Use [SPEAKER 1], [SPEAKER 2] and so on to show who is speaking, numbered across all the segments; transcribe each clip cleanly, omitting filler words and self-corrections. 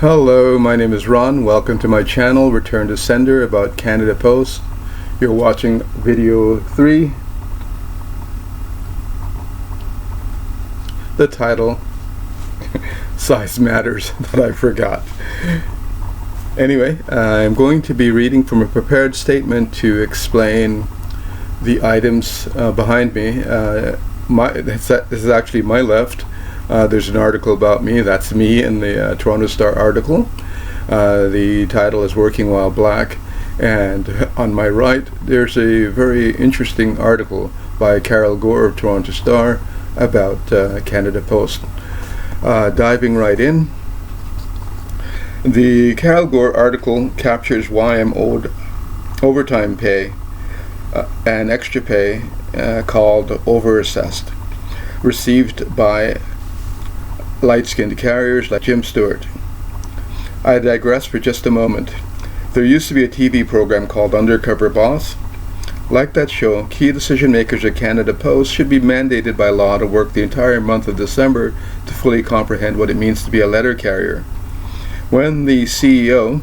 [SPEAKER 1] Hello, my name is Ron. Welcome to my channel, Return to Sender, about Canada Post. You're watching video 3. The title, Size Matters, that I forgot. Anyway, I'm going to be reading from a prepared statement to explain the items behind me. This is actually my left. There's an article about me. That's me in the Toronto Star article. The title is Working While Black. And on my right, there's a very interesting article by Carol Gore of Toronto Star about Canada Post. Diving right in, the Carol Gore article captures why I'm owed overtime pay and extra pay called overassessed, received by light-skinned carriers like Jim Stewart. I digress for just a moment. There used to be a TV program called Undercover Boss. Like that show, key decision makers at Canada Post should be mandated by law to work the entire month of December to fully comprehend what it means to be a letter carrier. When the CEO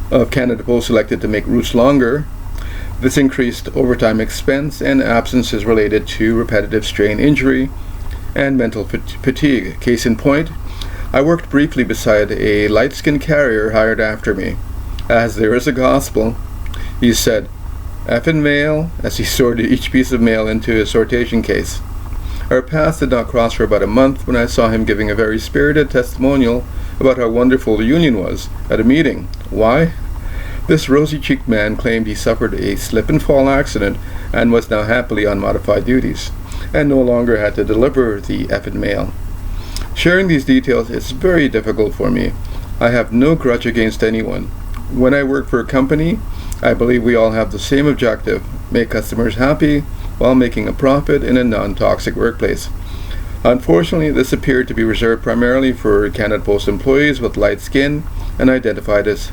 [SPEAKER 1] of Canada Post elected to make routes longer, this increased overtime expense and absences related to repetitive strain injury and mental fatigue. Case in point, I worked briefly beside a light-skinned carrier hired after me. As there is a gospel, he said, "Effin' mail," as he sorted each piece of mail into a sortation case. Our paths did not cross for about a month when I saw him giving a very spirited testimonial about how wonderful the union was at a meeting. Why? This rosy-cheeked man claimed he suffered a slip-and-fall accident and was now happily on modified duties, and no longer had to deliver the effing mail. Sharing these details is very difficult for me. I have no grudge against anyone. When I work for a company, I believe we all have the same objective: make customers happy while making a profit in a non-toxic workplace. Unfortunately, this appeared to be reserved primarily for Canada Post employees with light skin and identified as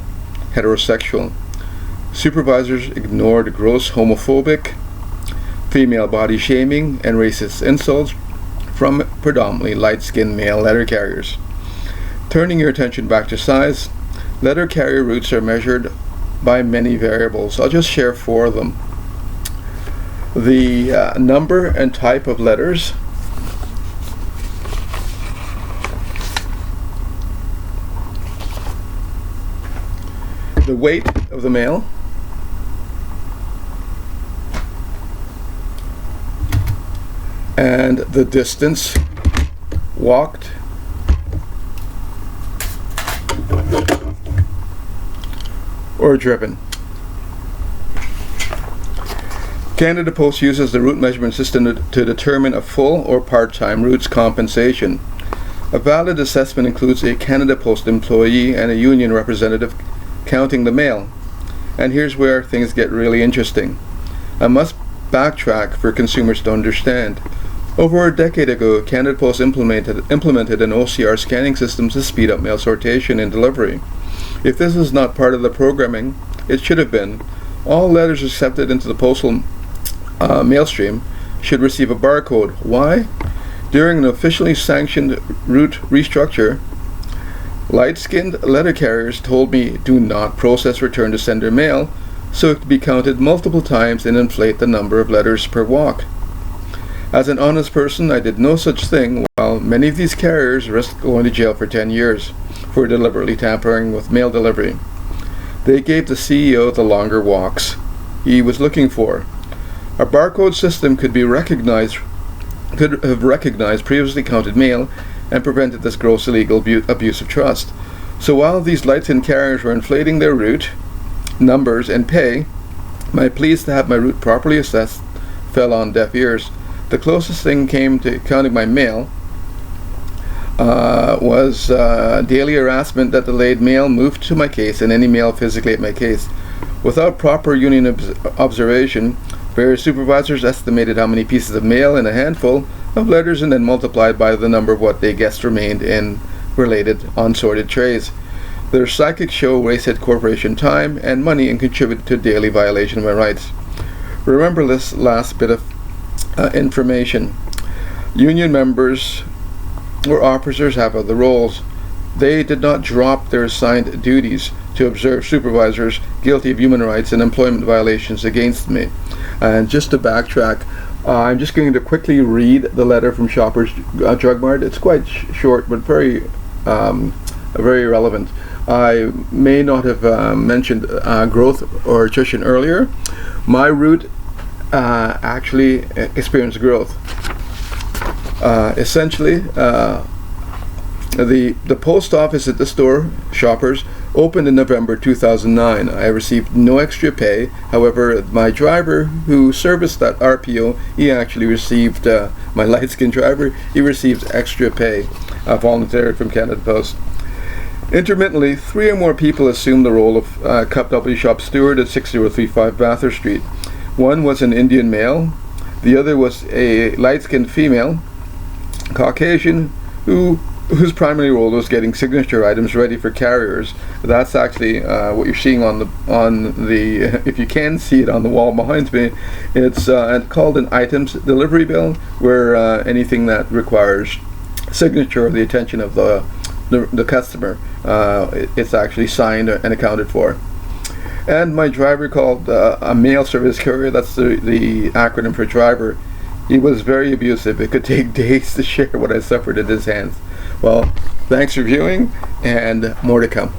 [SPEAKER 1] heterosexual. Supervisors ignored gross homophobic, female body shaming, and racist insults from predominantly light-skinned male letter carriers. Turning your attention back to size, letter carrier routes are measured by many variables. I'll just share 4 of them. The number and type of letters, the weight of the mail, and the distance walked or driven. Canada Post uses the route measurement system to determine a full or part-time routes compensation. A valid assessment includes a Canada Post employee and a union representative counting the mail. And here's where things get really interesting. I must backtrack for consumers to understand. Over a decade ago, Canada Post implemented an OCR scanning system to speed up mail sortation and delivery. If this was not part of the programming, it should have been. All letters accepted into the postal mail stream should receive a barcode. Why? During an officially sanctioned route restructure, light-skinned letter carriers told me do not process return to sender mail, so it could be counted multiple times and inflate the number of letters per walk. As an honest person, I did no such thing, while many of these carriers risked going to jail for 10 years for deliberately tampering with mail delivery. They gave the CEO the longer walks he was looking for. A barcode system could have recognized previously counted mail and prevented this gross illegal abuse of trust. So while these light-skinned carriers were inflating their route numbers and pay, my pleas to have my route properly assessed fell on deaf ears. The closest thing came to counting my mail was daily harassment that delayed mail moved to my case and any mail physically at my case. Without proper union observation, various supervisors estimated how many pieces of mail in a handful of letters and then multiplied by the number of what they guessed remained in related unsorted trays. Their psychic show wasted corporation time and money and contributed to daily violation of my rights. Remember this last bit of information. Union members or officers have other roles. they did not drop their assigned duties to observe supervisors guilty of human rights and employment violations against me. And just to backtrack, I'm just going to quickly read the letter from Shoppers Drug Mart. It's quite short, but very relevant. I may not have mentioned growth or attrition earlier. My route actually experienced growth. Essentially, the post office at the store, Shoppers, opened in November 2009. I received no extra pay. However, my driver who serviced that RPO, he actually received, my light-skinned driver, he received extra pay, volunteered from Canada Post. Intermittently, 3 or more people assumed the role of Cup W shop steward at 6035 Bathurst Street. One was an Indian male, the other was a light-skinned female, Caucasian, whose primary role was getting signature items ready for carriers. That's actually what you're seeing on the if you can see it on the wall behind me. It's called an items delivery bill, where anything that requires signature or the attention of the customer, it's actually signed and accounted for. And my driver, called a mail service courier, that's the acronym for driver, he was very abusive. It could take days to share what I suffered at his hands. Well, thanks for viewing, and more to come.